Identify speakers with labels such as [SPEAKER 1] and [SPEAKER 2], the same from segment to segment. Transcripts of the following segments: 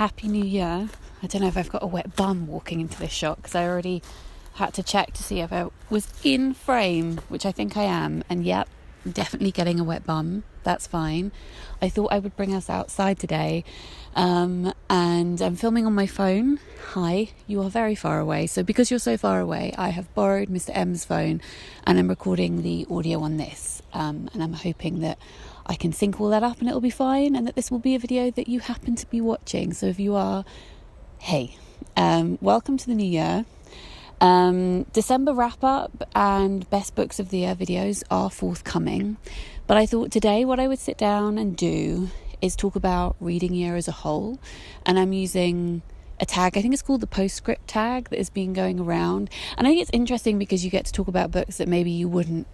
[SPEAKER 1] Happy New Year. I don't know if I've got a wet bum walking into this shot because I already had to check to see if I was in frame, which I think I am. And yep, definitely getting a wet bum. That's fine. I thought I would bring us outside today. And I'm filming on my phone. Hi, you are very far away. So because you're so far away, I have borrowed Mr. M's phone and I'm recording the audio on this. And I'm hoping that I can sync all that up and it'll be fine, and that this will be a video that you happen to be watching. So if you are, hey, welcome to the new year. December wrap up and best books of the year videos are forthcoming, but I thought today what I would sit down and do is talk about reading year as a whole. And I'm using a tag, I think it's called the postscript tag, that has been going around, and I think it's interesting because you get to talk about books that maybe you wouldn't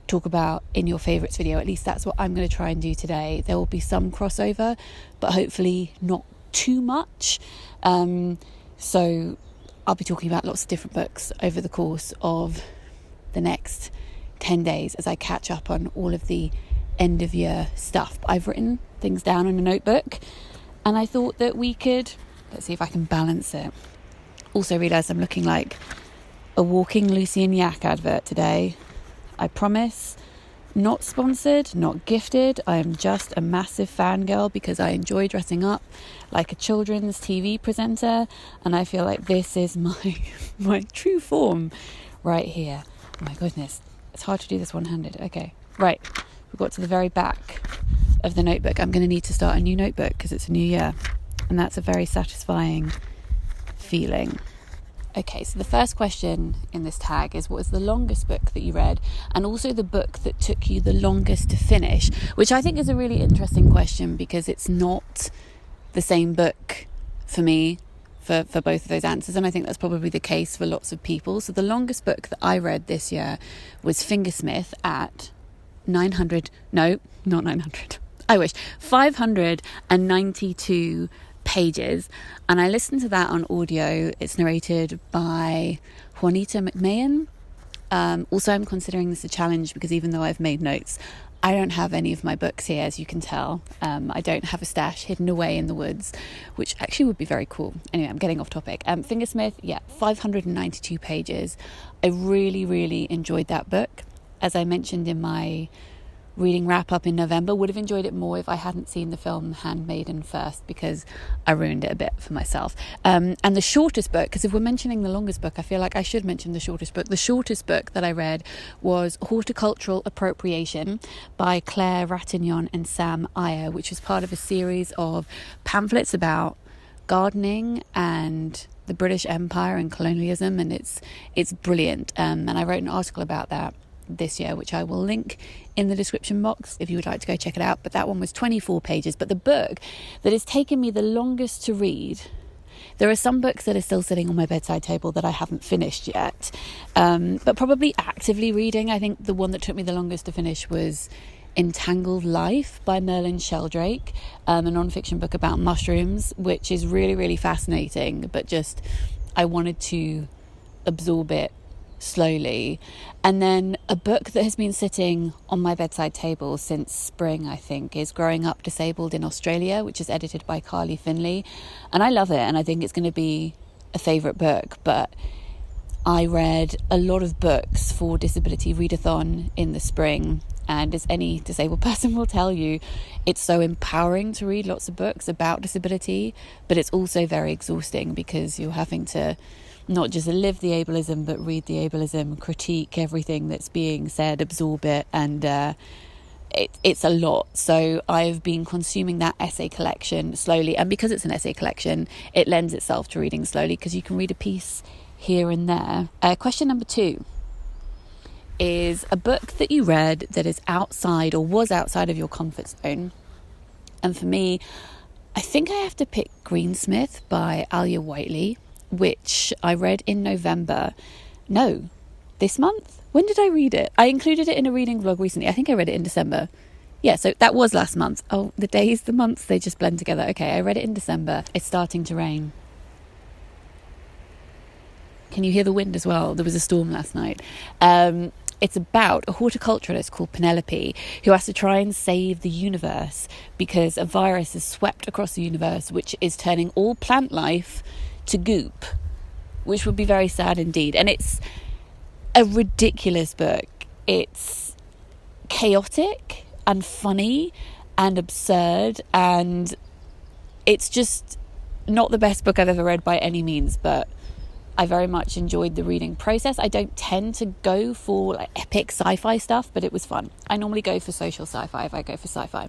[SPEAKER 1] talk about in your favourites video. At least that's what I'm going to try and do today. There will be some crossover, but hopefully not too much. So I'll be talking about lots of different books over the course of the next 10 days as I catch up on all of the end of year stuff. I've written things down in a notebook and I thought that we could, let's see if I can balance it. Also realised I'm looking like a walking Lucy and Yak advert today. I promise, not sponsored, not gifted. I am just a massive fangirl because I enjoy dressing up like a children's TV presenter, and I feel like this is my true form right here. Oh my goodness, it's hard to do this one-handed. Okay, right, we've got to the very back of the notebook. I'm going to need to start a new notebook because it's a new year, and that's a very satisfying feeling. Okay, so the first question in this tag is, what was the longest book that you read, and also the book that took you the longest to finish, which I think is a really interesting question because it's not the same book for me for both of those answers, and I think that's probably the case for lots of people. So the longest book that I read this year was Fingersmith at 592 pages, and I listened to that on audio. It's narrated by Juanita McMahon. Also, I'm considering this a challenge because even though I've made notes, I don't have any of my books here, as you can tell. I don't have a stash hidden away in the woods, which actually would be very cool. Anyway, I'm getting off topic. Fingersmith, 592 pages. I really, really enjoyed that book. As I mentioned in my reading wrap up in November, would have enjoyed it more if I hadn't seen the film Handmaiden first, because I ruined it a bit for myself. And the shortest book, because if we're mentioning the longest book, I feel like I should mention the shortest book. The shortest book that I read was Horticultural Appropriation by Claire Ratinon and Sam Ayre, which was part of a series of pamphlets about gardening and the British Empire and colonialism, and it's brilliant. And I wrote an article about that this year, which I will link in the description box if you would like to go check it out. But that one was 24 pages. But the book that has taken me the longest to read, there are some books that are still sitting on my bedside table that I haven't finished yet, but probably actively reading. I think the one that took me the longest to finish was Entangled Life by Merlin Sheldrake, a non-fiction book about mushrooms, which is really, really fascinating, but just I wanted to absorb it slowly. And then a book that has been sitting on my bedside table since spring, I think, is Growing Up Disabled in Australia, which is edited by Carly Finley, and I love it, and I think it's going to be a favourite book. But I read a lot of books for Disability Readathon in the spring, and as any disabled person will tell you, it's so empowering to read lots of books about disability, but it's also very exhausting because you're having to not just live the ableism, but read the ableism, critique everything that's being said, absorb it, and it's a lot. So I've been consuming that essay collection slowly, and because it's an essay collection, it lends itself to reading slowly because you can read a piece here and there. Question number 2 is a book that you read that is outside or was outside of your comfort zone. And for me, I think I have to pick Greensmith by Ayre Whiteley, which I read in November. No, this month? When did I read it? I included it in a reading vlog recently. I think I read it in December. Yeah, so that was last month. Oh, the days, the months, they just blend together. Okay, I read it in December. It's starting to rain. Can you hear the wind as well? There was a storm last night. It's about a horticulturalist called Penelope who has to try and save the universe because a virus has swept across the universe, which is turning all plant life to goop, which would be very sad indeed. And it's a ridiculous book. It's chaotic and funny and absurd, and it's just not the best book I've ever read by any means, but I very much enjoyed the reading process. I don't tend to go for like epic sci-fi stuff, but it was fun. I normally go for social sci-fi if I go for sci-fi.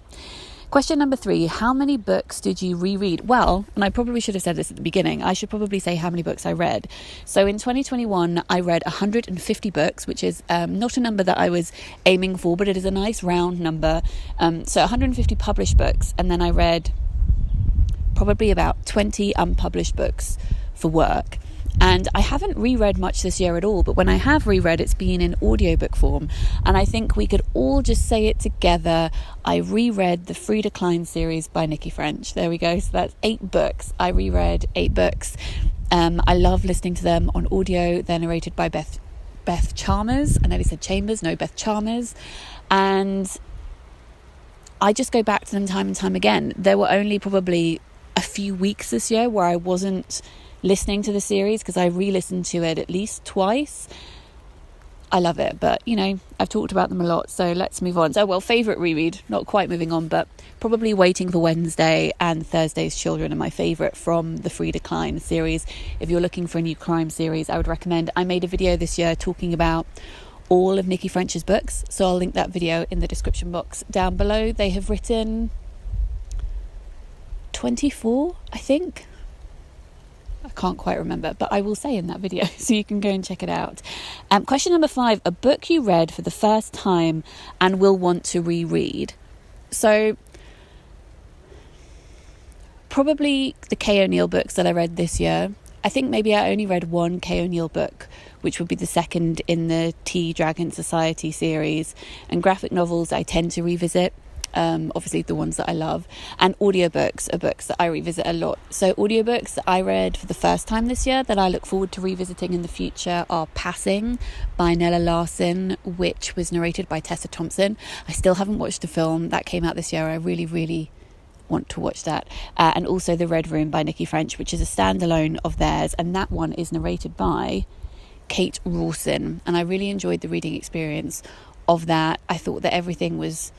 [SPEAKER 1] Question number 3, how many books did you reread? Well, and I probably should have said this at the beginning, I should probably say how many books I read. So in 2021, I read 150 books, which is not a number that I was aiming for, but it is a nice round number. So 150 published books, and then I read probably about 20 unpublished books for work. And I haven't reread much this year at all, but when I have reread, it's been in audiobook form. And I think we could all just say it together. I reread the Frida Klein series by Nikki French. There we go. So that's 8 books. I reread 8 books. I love listening to them on audio. They're narrated by Beth Chalmers. I nearly said Chambers. No, Beth Chalmers. And I just go back to them time and time again. There were only probably a few weeks this year where I wasn't listening to the series, because I re-listened to it at least twice. I love it, but I've talked about them a lot, so let's move on. So, favourite reread, not quite moving on, but probably Waiting for Wednesday and Thursday's Children are my favourite from the Frida Klein series. If you're looking for a new crime series, I would recommend. I made a video this year talking about all of Nikki French's books, so I'll link that video in the description box down below. They have written 24, I think. I can't quite remember, but I will say in that video, so you can go and check it out. Question number 5, a book you read for the first time and will want to reread. So probably the Kay O'Neill books that I read this year. I think maybe I only read one Kay O'Neill book, which would be the second in the Tea Dragon Society series. And graphic novels I tend to revisit. Obviously the ones that I love, and audiobooks are books that I revisit a lot. So audiobooks that I read for the first time this year that I look forward to revisiting in the future are Passing by Nella Larsen, which was narrated by Tessa Thompson. I still haven't watched the film that came out this year. I really, really want to watch that. And also The Red Room by Nikki French, which is a standalone of theirs, and that one is narrated by Kate Rawson, and I really enjoyed the reading experience of that. I thought that everything was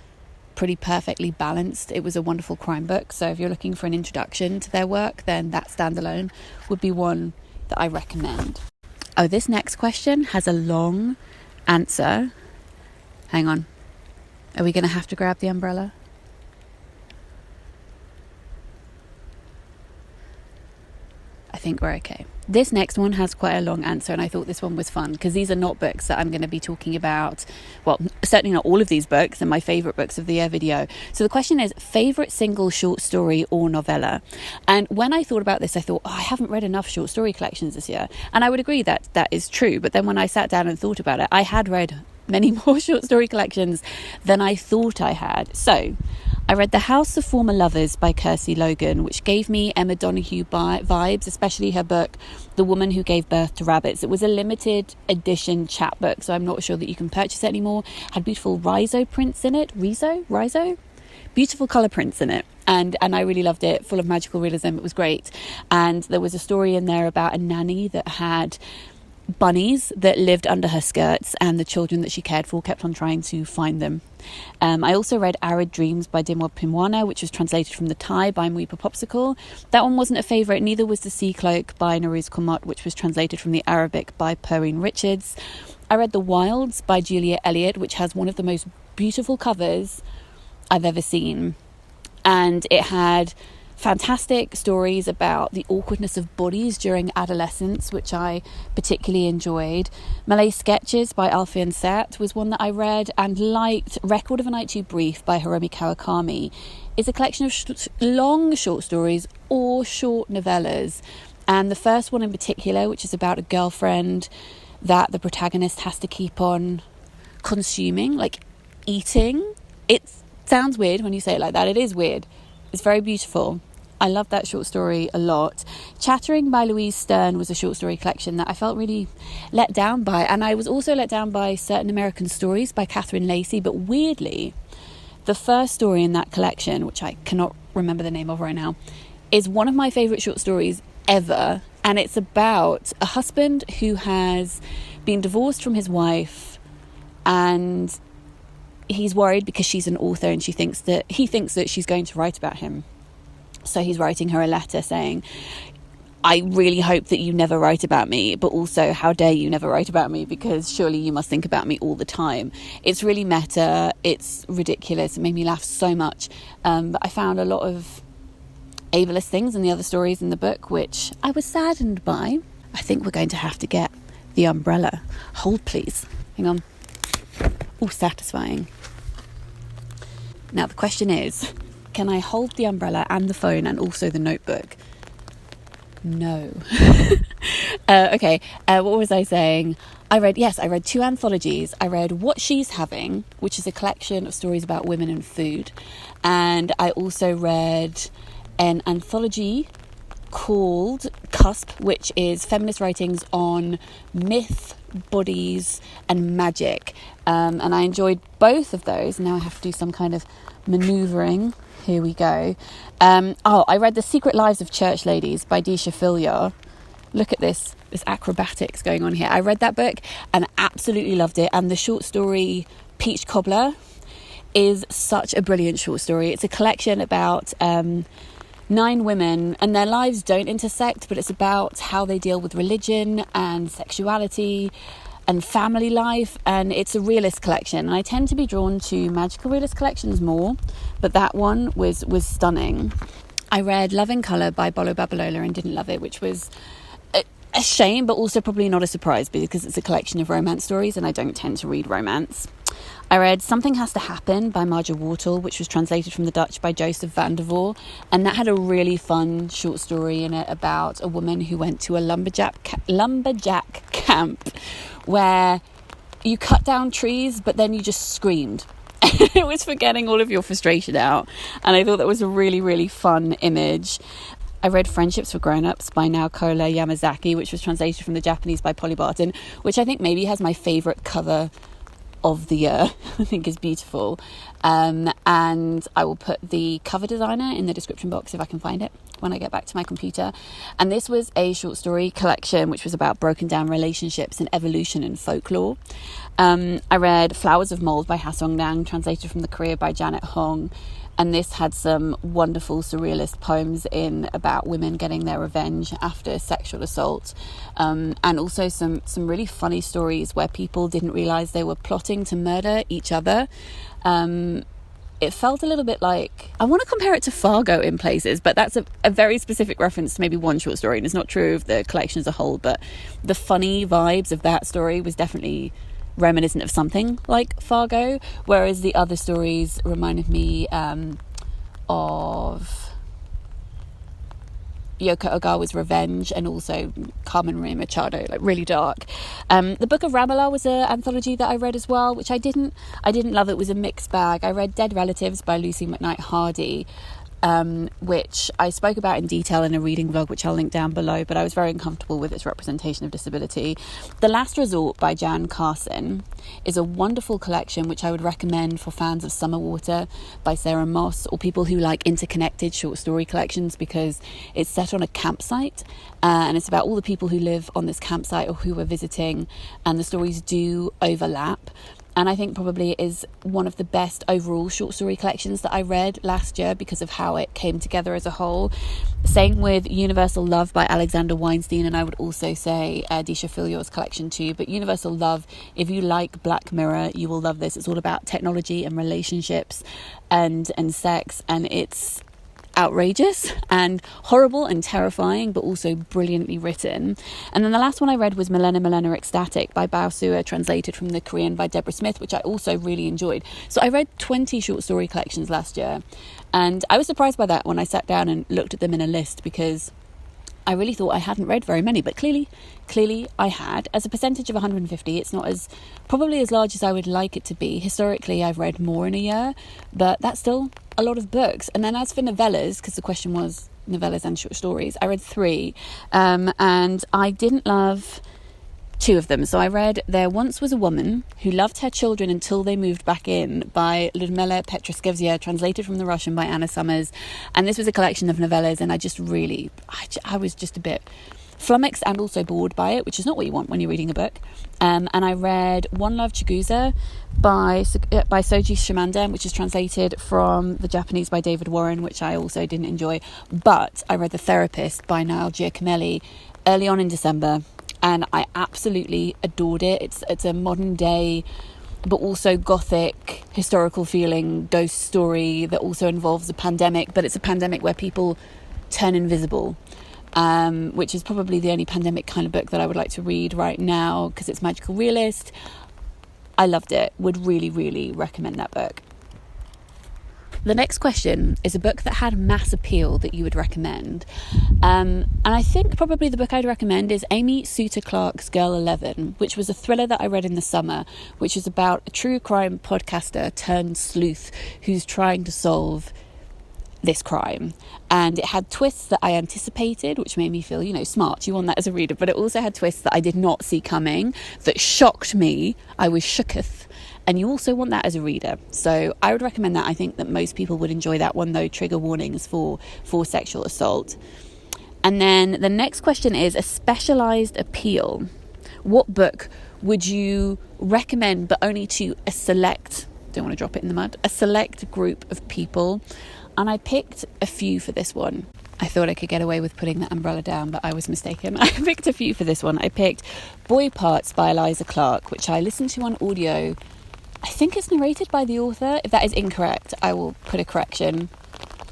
[SPEAKER 1] pretty perfectly balanced. It was a wonderful crime book, so if you're looking for an introduction to their work, then that standalone would be one that I recommend. Oh, this next question has a long answer. Hang on. Are we going to have to grab the umbrella? I think we're okay. This next one has quite a long answer, and I thought this one was fun because these are not books that I'm going to be talking about. Well, certainly not all of these books. They're my favourite books of the year video. So the question is, favourite single short story or novella? And when I thought about this, I thought, I haven't read enough short story collections this year. And I would agree that that is true. But then when I sat down and thought about it, I had read many more short story collections than I thought I had. So I read The House of Former Lovers by Kirsty Logan, which gave me Emma Donoghue vibes, especially her book, The Woman Who Gave Birth to Rabbits. It was a limited edition chapbook, so I'm not sure that you can purchase it anymore. Had beautiful Riso prints in it. Riso? Beautiful colour prints in it. And I really loved it, full of magical realism. It was great. And there was a story in there about a nanny that had bunnies that lived under her skirts, and the children that she cared for kept on trying to find them. I also read Arid Dreams by Dimwad Pimwana, which was translated from the Thai by Mweepa Popsicle. That one wasn't a favourite, neither was The Sea Cloak by Nowruz Kumot, which was translated from the Arabic by Perrine Richards. I read The Wilds by Julia Elliott, which has one of the most beautiful covers I've ever seen. And it had fantastic stories about the awkwardness of bodies during adolescence, which I particularly enjoyed. Malay Sketches by Alfian Sat was one that I read and liked. Record of a Night Too Brief by Hiromi Kawakami is a collection of long short stories or short novellas. And the first one in particular, which is about a girlfriend that the protagonist has to keep on consuming, like eating. It sounds weird when you say it like that. It is weird. It's very beautiful. I love that short story a lot. Chattering by Louise Stern was a short story collection that I felt really let down by. And I was also let down by Certain American Stories by Catherine Lacey. But weirdly, the first story in that collection, which I cannot remember the name of right now, is one of my favourite short stories ever. And it's about a husband who has been divorced from his wife, and he's worried because she's an author and he thinks that she's going to write about him. So he's writing her a letter saying, I really hope that you never write about me, but also how dare you never write about me, because surely you must think about me all the time. It's really meta, it's ridiculous, it made me laugh so much, but I found a lot of ableist things in the other stories in the book, which I was saddened by. I think we're going to have to get the umbrella. Hold please, hang on. Oh, satisfying. Now the question is, can I hold the umbrella and the phone and also the notebook? No. Okay, what was I saying? I read 2 anthologies. I read What She's Having, which is a collection of stories about women and food. And I also read an anthology called Cusp, which is feminist writings on myth, bodies and magic. And I enjoyed both of those. Now I have to do some kind of manoeuvring. Here we go. I read The Secret Lives of Church Ladies by Disha Filyar. Look at this acrobatics going on here. I read that book and absolutely loved it. And the short story Peach Cobbler is such a brilliant short story. It's a collection about 9 women, and their lives don't intersect, but it's about how they deal with religion and sexuality and family life, and it's a realist collection. And I tend to be drawn to magical realist collections more, but that one was stunning. I read Love in Colour by Bolo Babalola and didn't love it, which was a shame, but also probably not a surprise, because it's a collection of romance stories and I don't tend to read romance. I read Something Has to Happen by Marja Wortel, which was translated from the Dutch by Joseph van der Voort, and that had a really fun short story in it about a woman who went to a lumberjack camp where you cut down trees but then you just screamed. It was for getting all of your frustration out, and I thought that was a really, really fun image. I read Friendships for Grown-Ups by Naokola Yamazaki, which was translated from the Japanese by Polly Barton, which I think maybe has my favourite cover of the year. I think is beautiful. And I will put the cover designer in the description box if I can find it when I get back to my computer. And this was a short story collection which was about broken down relationships and evolution and folklore. I read Flowers of Mold by Ha Song Nang, translated from the Korea by Janet Hong. And this had some wonderful surrealist poems in about women getting their revenge after sexual assault. And also some really funny stories where people didn't realise they were plotting to murder each other. It felt a little bit like, I want to compare it to Fargo in places, but that's a very specific reference to maybe one short story, and it's not true of the collection as a whole, but the funny vibes of that story was definitely reminiscent of something like Fargo, whereas the other stories reminded me of Yoko Ogawa's Revenge and also Carmen Maria Machado, like really dark. The Book of Ramallah was an anthology that I read as well, which I didn't love. It was a mixed bag. I read Dead Relatives by Lucy McKnight Hardy, which I spoke about in detail in a reading vlog, which I'll link down below, but I was very uncomfortable with its representation of disability. The Last Resort by Jan Carson is a wonderful collection which I would recommend for fans of Summer Water by Sarah Moss, or people who like interconnected short story collections, because it's set on a campsite and it's about all the people who live on this campsite or who we're visiting, and the stories do overlap. And I think probably it is one of the best overall short story collections that I read last year because of how it came together as a whole. Same with Universal Love by Alexander Weinstein, and I would also say Disha Filyar's collection too. But Universal Love, if you like Black Mirror, you will love this. It's all about technology and relationships and sex, and it's outrageous and horrible and terrifying, but also brilliantly written. And then the last one I read was Millennia Ecstatic by Bao Sua, translated from the Korean by Deborah Smith, which I also really enjoyed. So I read 20 short story collections last year, and I was surprised by that when I sat down and looked at them in a list, because I really thought I hadn't read very many, but clearly I had. As a percentage of 150, it's not probably as large as I would like it to be. Historically, I've read more in a year, but that's still a lot of books. And then as for novellas, because the question was, novellas and short stories. I read 3, and I didn't love 2 of them. So I read There Once Was a Woman Who Loved Her Children Until They Moved Back In by Ludmila Petroskevzia, translated from the Russian by Anna Summers. And this was a collection of novellas, and I was just a bit flummoxed and also bored by it, which is not what you want when you're reading a book. And I read One Love Chigusa by Soji Shimanda, which is translated from the Japanese by David Warren, which I also didn't enjoy. But I read The Therapist by Niall Giacomelli early on in December, and I absolutely adored it. It's a modern day but also gothic, historical feeling ghost story that also involves a pandemic, but it's a pandemic where people turn invisible. Which is probably the only pandemic kind of book that I would like to read right now, because it's magical realist. I loved it. Would really, really recommend that book. The next question is a book that had mass appeal that you would recommend. And I think probably the book I'd recommend is Amy Suter Clarke's Girl 11, which was a thriller that I read in the summer, which is about a true crime podcaster turned sleuth who's trying to solve this crime. And it had twists that I anticipated, which made me feel, smart. You want that as a reader. But it also had twists that I did not see coming, that shocked me. I was shooketh. And you also want that as a reader. So I would recommend that. I think that most people would enjoy that one, though trigger warnings for sexual assault. And then the next question is a specialised appeal. What book would you recommend, but only to a select group of people? And I picked a few for this one. I thought I could get away with putting that umbrella down, but I was mistaken. I picked a few for this one. I picked Boy Parts by Eliza Clark, which I listened to on audio. I think it's narrated by the author. If that is incorrect, I will put a correction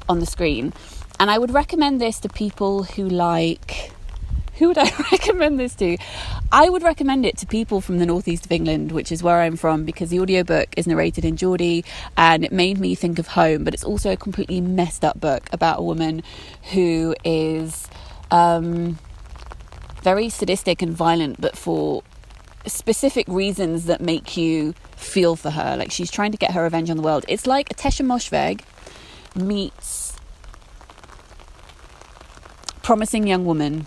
[SPEAKER 1] on the screen. And I would recommend this to people who like... Who would I recommend this to? I would recommend it to people from the northeast of England, which is where I'm from, because the audiobook is narrated in Geordie and it made me think of home. But it's also a completely messed up book about a woman who is very sadistic and violent, but for specific reasons that make you feel for her. Like, she's trying to get her revenge on the world. It's like a Tesha Mosfegh meets Promising Young Woman.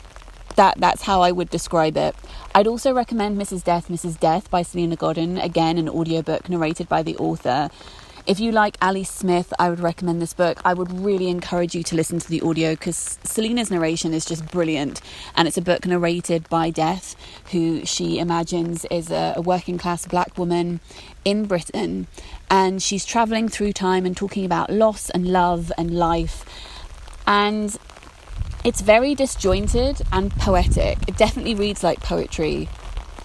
[SPEAKER 1] That's how I would describe it. I'd also recommend Mrs. Death by Selena Godin, again an audiobook narrated by the author. If you like Ali Smith, I would recommend this book. I would really encourage you to listen to the audio, because Selena's narration is just brilliant, and it's a book narrated by Death, who she imagines is a working class black woman in Britain, and she's travelling through time and talking about loss and love and life, and it's very disjointed and poetic. It definitely reads like poetry.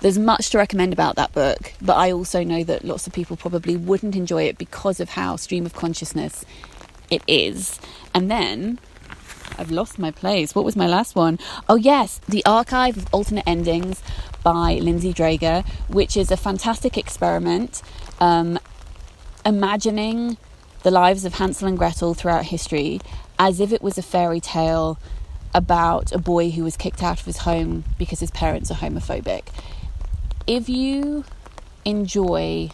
[SPEAKER 1] There's much to recommend about that book, but I also know that lots of people probably wouldn't enjoy it because of how stream of consciousness it is. And then I've lost my place. What was my last one? Oh yes, The Archive of Alternate Endings by Lindsay Drager, which is a fantastic experiment imagining the lives of Hansel and Gretel throughout history as if it was a fairy tale about a boy who was kicked out of his home because his parents are homophobic. If you enjoy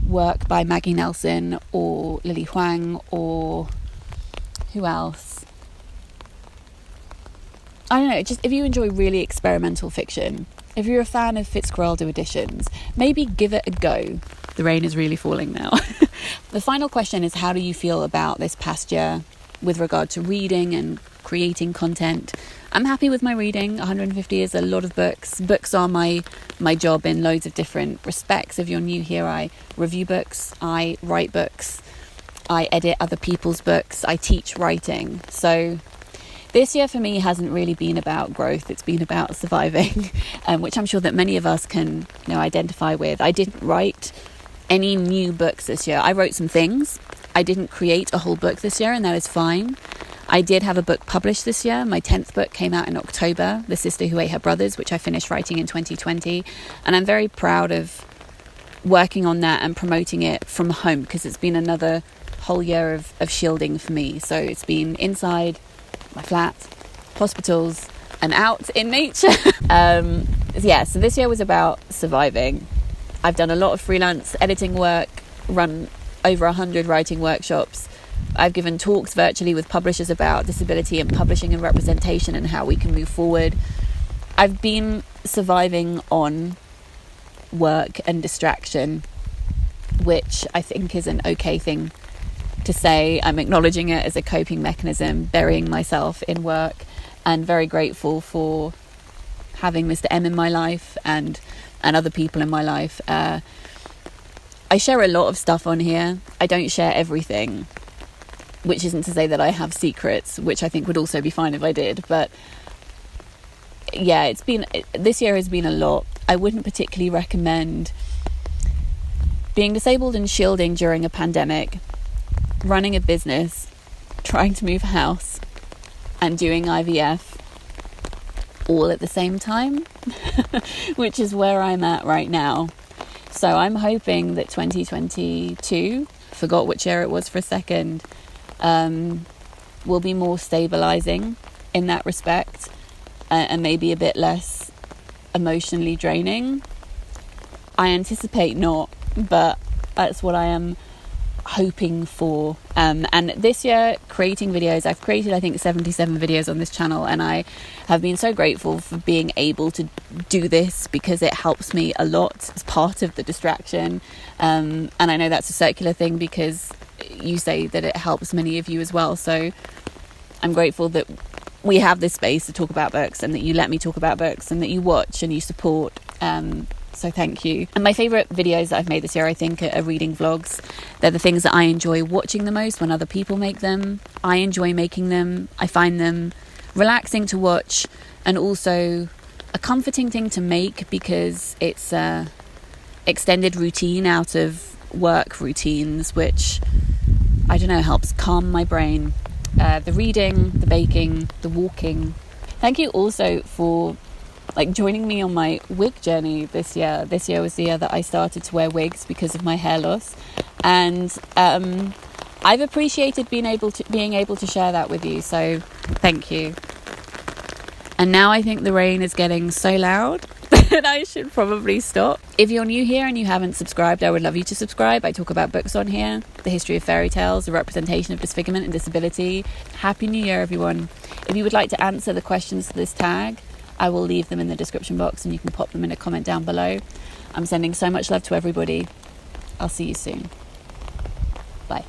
[SPEAKER 1] work by Maggie Nelson or Lily Huang or who else? I don't know, just if you enjoy really experimental fiction, if you're a fan of Fitzcarraldo editions, maybe give it a go. The rain is really falling now. The final question is, how do you feel about this past year with regard to reading and creating content? I'm happy with my reading. 150 is a lot of books. Books are my job in loads of different respects. If you're new here, I review books, I write books, I edit other people's books, I teach writing. So this year for me hasn't really been about growth. It's been about surviving, which I'm sure that many of us can identify with. I didn't write any new books this year. I wrote some things. I didn't create a whole book this year, and that is fine. I did have a book published this year. My 10th book came out in October, The Sister Who Ate Her Brothers, which I finished writing in 2020. And I'm very proud of working on that and promoting it from home, because it's been another whole year of shielding for me. So it's been inside my flat, hospitals, and out in nature. So this year was about surviving. I've done a lot of freelance editing work, run over 100 writing workshops. I've given talks virtually with publishers about disability and publishing and representation and how we can move forward. I've been surviving on work and distraction, which I think is an okay thing to say. I'm acknowledging it as a coping mechanism, burying myself in work, and very grateful for having Mr. M in my life and other people in my life. I share a lot of stuff on here. I don't share everything, which isn't to say that I have secrets, which I think would also be fine if I did. But yeah, this year has been a lot. I wouldn't particularly recommend being disabled and shielding during a pandemic, running a business, trying to move house, and doing IVF all at the same time, which is where I'm at right now. So I'm hoping that 2022, forgot which year it was for a second, will be more stabilizing in that respect, and maybe a bit less emotionally draining. I anticipate not, but that's what I am hoping for. And this year, creating videos, I've created I think 77 videos on this channel, and I have been so grateful for being able to do this because it helps me a lot as part of the distraction. And I know that's a circular thing because you say that it helps many of you as well, so I'm grateful that we have this space to talk about books, and that you let me talk about books, and that you watch and you support. So thank you. And my favourite videos that I've made this year, I think, are reading vlogs. They're the things that I enjoy watching the most when other people make them. I enjoy making them. I find them relaxing to watch, and also a comforting thing to make because it's a extended routine out of work routines, which, I don't know, helps calm my brain. The reading, the baking, the walking. Thank you also for joining me on my wig journey this year. This year was the year that I started to wear wigs because of my hair loss, and I've appreciated being able to share that with you. So thank you. And now I think the rain is getting so loud that I should probably stop. If you're new here and you haven't subscribed, I would love you to subscribe. I talk about books on here, the history of fairy tales, the representation of disfigurement and disability. Happy New Year, everyone. If you would like to answer the questions to this tag, I will leave them in the description box and you can pop them in a comment down below. I'm sending so much love to everybody. I'll see you soon. Bye.